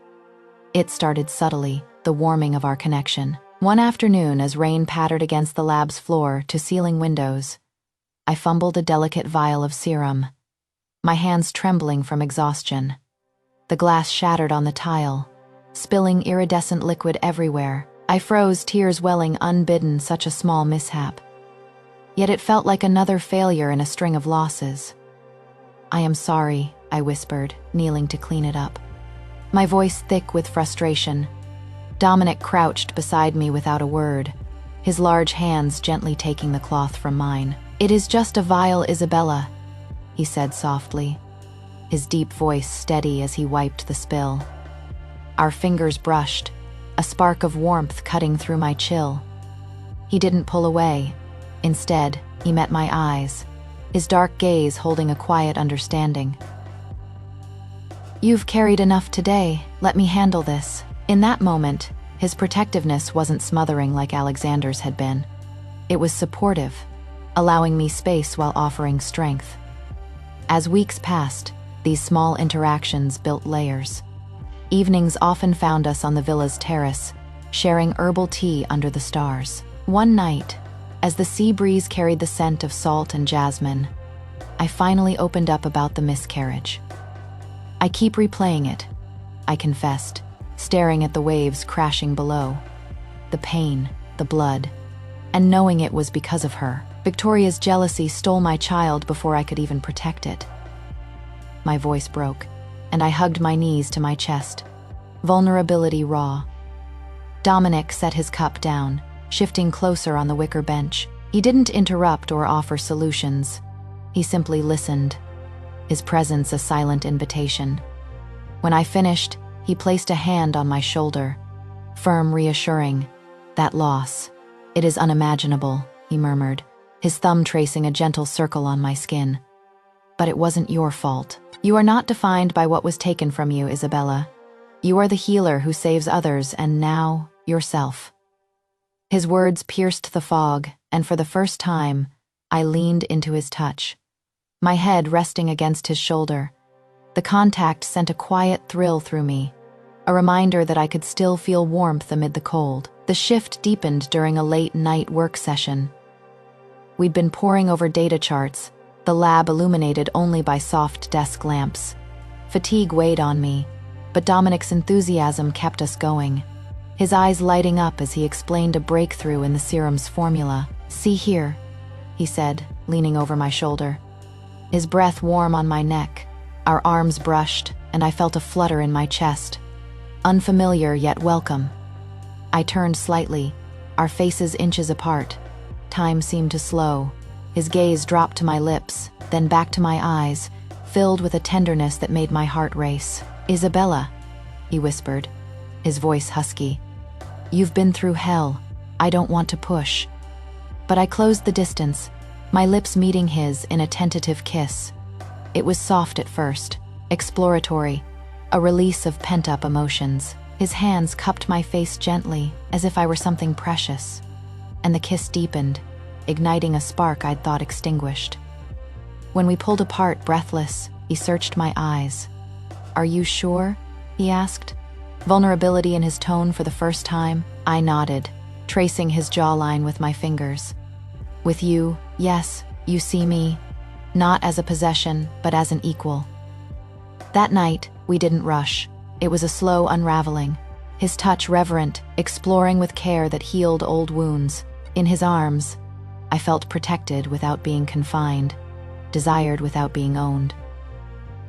It started subtly, the warming of our connection. One afternoon, as rain pattered against the lab's floor to ceiling windows, I fumbled a delicate vial of serum, my hands trembling from exhaustion. The glass shattered on the tile, spilling iridescent liquid everywhere. I froze, tears welling unbidden, such a small mishap. Yet it felt like another failure in a string of losses. "I am sorry," I whispered, kneeling to clean it up, my voice thick with frustration. Dominic crouched beside me without a word, his large hands gently taking the cloth from mine. "It is just a vial, Isabella," he said softly, his deep voice steady as he wiped the spill. Our fingers brushed, a spark of warmth cutting through my chill. He didn't pull away. Instead, he met my eyes, his dark gaze holding a quiet understanding. "You've carried enough today. Let me handle this." In that moment, his protectiveness wasn't smothering like Alexander's had been. It was supportive, allowing me space while offering strength. As weeks passed, these small interactions built layers. Evenings often found us on the villa's terrace, sharing herbal tea under the stars. One night, as the sea breeze carried the scent of salt and jasmine, I finally opened up about the miscarriage. I keep replaying it, I confessed, staring at the waves crashing below. The pain, the blood, and knowing it was because of her. Victoria's jealousy stole my child before I could even protect it. My voice broke, and I hugged my knees to my chest. Vulnerability raw. Dominic set his cup down, shifting closer on the wicker bench. He didn't interrupt or offer solutions. He simply listened, his presence a silent invitation. When I finished, he placed a hand on my shoulder, firm, reassuring. That loss, it is unimaginable, he murmured, his thumb tracing a gentle circle on my skin. But it wasn't your fault. You are not defined by what was taken from you, Isabella. You are the healer who saves others, and now, yourself. His words pierced the fog, and for the first time, I leaned into his touch. My head resting against his shoulder. The contact sent a quiet thrill through me, a reminder that I could still feel warmth amid the cold. The shift deepened during a late-night work session. We'd been poring over data charts, the lab illuminated only by soft desk lamps. Fatigue weighed on me, but Dominic's enthusiasm kept us going, his eyes lighting up as he explained a breakthrough in the serum's formula. "See here," he said, leaning over my shoulder. His breath warm on my neck, our arms brushed, and I felt a flutter in my chest. Unfamiliar yet welcome. I turned slightly, our faces inches apart. Time seemed to slow. His gaze dropped to my lips, then back to my eyes, filled with a tenderness that made my heart race. "Isabella," he whispered, his voice husky. "You've been through hell. I don't want to push." But I closed the distance, my lips meeting his in a tentative kiss. It was soft at first, exploratory, a release of pent-up emotions. His hands cupped my face gently, as if I were something precious. And the kiss deepened, igniting a spark I'd thought extinguished. When we pulled apart, breathless, he searched my eyes. "Are you sure?" he asked, vulnerability in his tone for the first time. I nodded, tracing his jawline with my fingers. "With you, yes, you see me, not as a possession, but as an equal." That night, we didn't rush. It was a slow unraveling, his touch reverent, exploring with care that healed old wounds. In his arms, I felt protected without being confined, desired without being owned.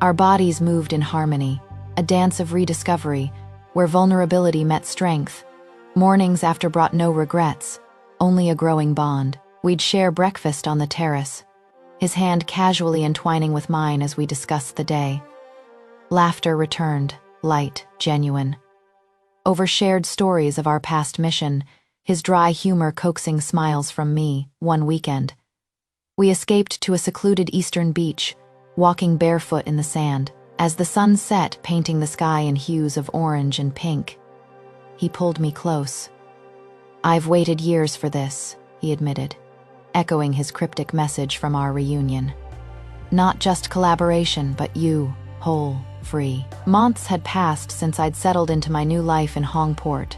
Our bodies moved in harmony, a dance of rediscovery, where vulnerability met strength. Mornings after brought no regrets, only a growing bond. We'd share breakfast on the terrace, his hand casually entwining with mine as we discussed the day. Laughter returned, light, genuine. Over shared stories of our past mission, his dry humor coaxing smiles from me. One weekend, we escaped to a secluded eastern beach, walking barefoot in the sand. As the sun set, painting the sky in hues of orange and pink, he pulled me close. "I've waited years for this," he admitted, echoing his cryptic message from our reunion. "Not just collaboration, but you, whole, free." Months had passed since I'd settled into my new life in Hongport,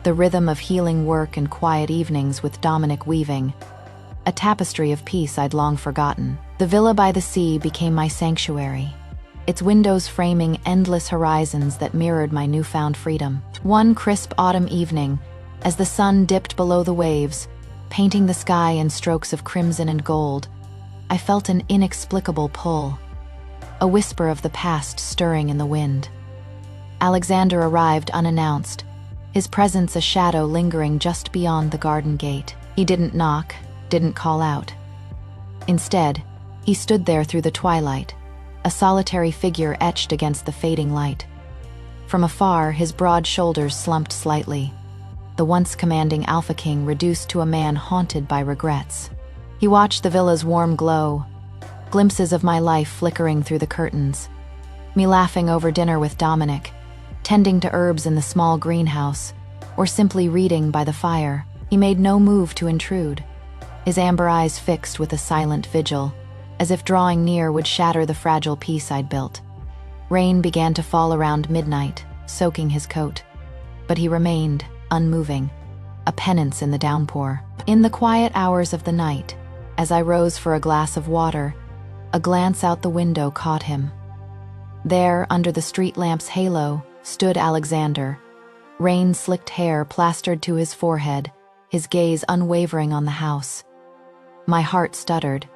the rhythm of healing work and quiet evenings with Dominic weaving, a tapestry of peace I'd long forgotten. The villa by the sea became my sanctuary, its windows framing endless horizons that mirrored my newfound freedom. One crisp autumn evening, as the sun dipped below the waves, painting the sky in strokes of crimson and gold, I felt an inexplicable pull, a whisper of the past stirring in the wind. Alexander arrived unannounced, his presence a shadow lingering just beyond the garden gate. He didn't knock, didn't call out. Instead, he stood there through the twilight, a solitary figure etched against the fading light. From afar, his broad shoulders slumped slightly, the once commanding Alpha King reduced to a man haunted by regrets. He watched the villa's warm glow, glimpses of my life flickering through the curtains, me laughing over dinner with Dominic, tending to herbs in the small greenhouse, or simply reading by the fire. He made no move to intrude, his amber eyes fixed with a silent vigil, as if drawing near would shatter the fragile peace I'd built. Rain began to fall around midnight, soaking his coat, but he remained, unmoving, a penance in the downpour. In the quiet hours of the night, as I rose for a glass of water, a glance out the window caught him. There, under the street lamp's halo, stood Alexander, rain-slicked hair plastered to his forehead, his gaze unwavering on the house. My heart stuttered.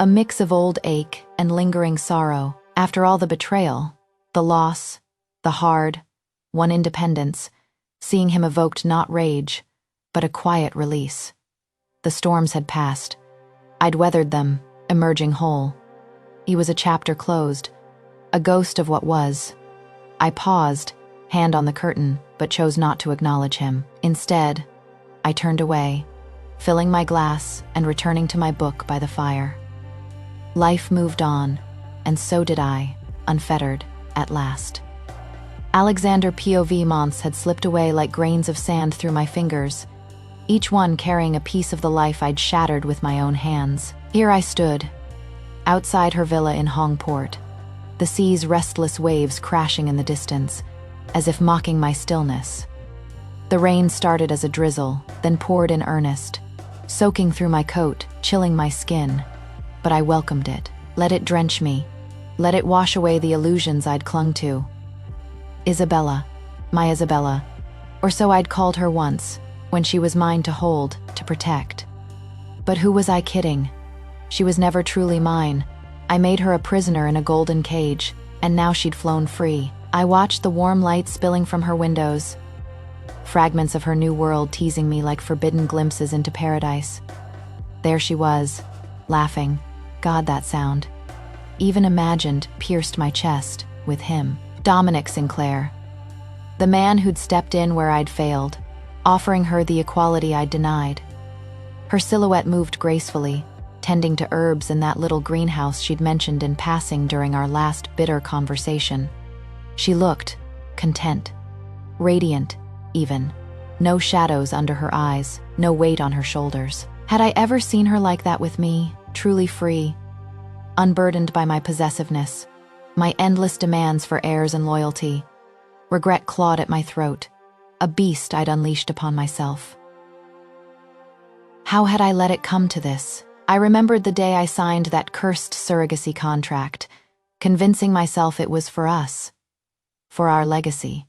A mix of old ache and lingering sorrow. After all the betrayal, the loss, the hard-won independence, seeing him evoked not rage, but a quiet release. The storms had passed. I'd weathered them, emerging whole. He was a chapter closed, a ghost of what was. I paused, hand on the curtain, but chose not to acknowledge him. Instead, I turned away, filling my glass and returning to my book by the fire. Life moved on, and so did I, unfettered, at last. Alexander POV months had slipped away like grains of sand through my fingers, each one carrying a piece of the life I'd shattered with my own hands. Here I stood, outside her villa in Hongport, the sea's restless waves crashing in the distance, as if mocking my stillness. The rain started as a drizzle, then poured in earnest, soaking through my coat, chilling my skin. But I welcomed it. Let it drench me. Let it wash away the illusions I'd clung to. Isabella, my Isabella, or so I'd called her once, when she was mine to hold, to protect. But who was I kidding? She was never truly mine. I made her a prisoner in a golden cage, and now she'd flown free. I watched the warm light spilling from her windows, fragments of her new world teasing me like forbidden glimpses into paradise. There she was, laughing. God, that sound, even imagined, pierced my chest, with him. Dominic Sinclair. The man who'd stepped in where I'd failed, offering her the equality I'd denied. Her silhouette moved gracefully, tending to herbs in that little greenhouse she'd mentioned in passing during our last bitter conversation. She looked content, radiant, even. No shadows under her eyes, no weight on her shoulders. Had I ever seen her like that with me, truly free, unburdened by my possessiveness, my endless demands for heirs and loyalty? Regret clawed at my throat, a beast I'd unleashed upon myself. How had I let it come to this? I remembered the day I signed that cursed surrogacy contract, convincing myself it was for us, for our legacy.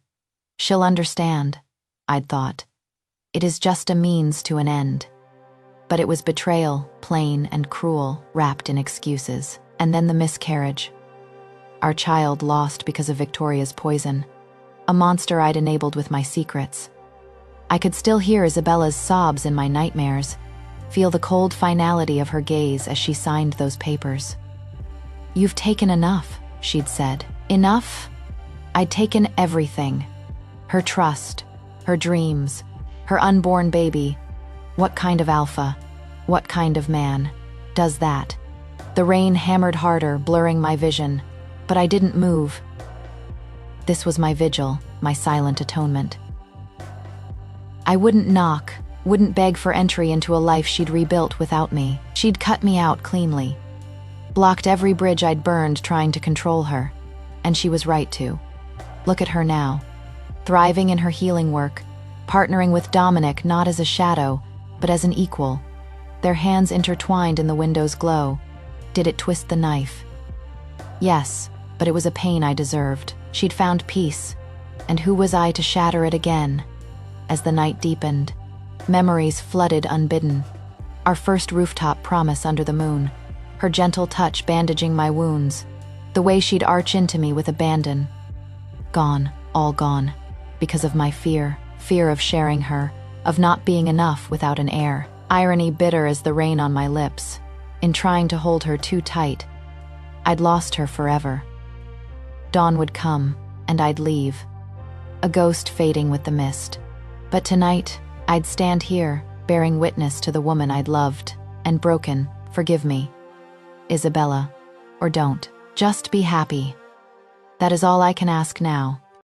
She'll understand, I'd thought. It is just a means to an end. But it was betrayal, plain and cruel, wrapped in excuses. And then the miscarriage. Our child lost because of Victoria's poison, a monster I'd enabled with my secrets. I could still hear Isabella's sobs in my nightmares, feel the cold finality of her gaze as she signed those papers. "You've taken enough," she'd said. Enough? I'd taken everything. Her trust, her dreams, her unborn baby. What kind of alpha, what kind of man, does that? The rain hammered harder, blurring my vision, but I didn't move. This was my vigil, my silent atonement. I wouldn't knock, wouldn't beg for entry into a life she'd rebuilt without me. She'd cut me out cleanly, blocked every bridge I'd burned trying to control her, and she was right to. Look at her now, thriving in her healing work, partnering with Dominic not as a shadow, but as an equal. Their hands intertwined in the window's glow. Did it twist the knife? Yes, but it was a pain I deserved. She'd found peace, and who was I to shatter it again? As the night deepened, memories flooded unbidden. Our first rooftop promise under the moon, her gentle touch bandaging my wounds, the way she'd arch into me with abandon. Gone, all gone, because of my fear of sharing her, of not being enough without an heir. Irony bitter as the rain on my lips. In trying to hold her too tight, I'd lost her forever. Dawn would come, and I'd leave, a ghost fading with the mist. But tonight, I'd stand here, bearing witness to the woman I'd loved and broken. Forgive me, Isabella, or don't. Just be happy. That is all I can ask now.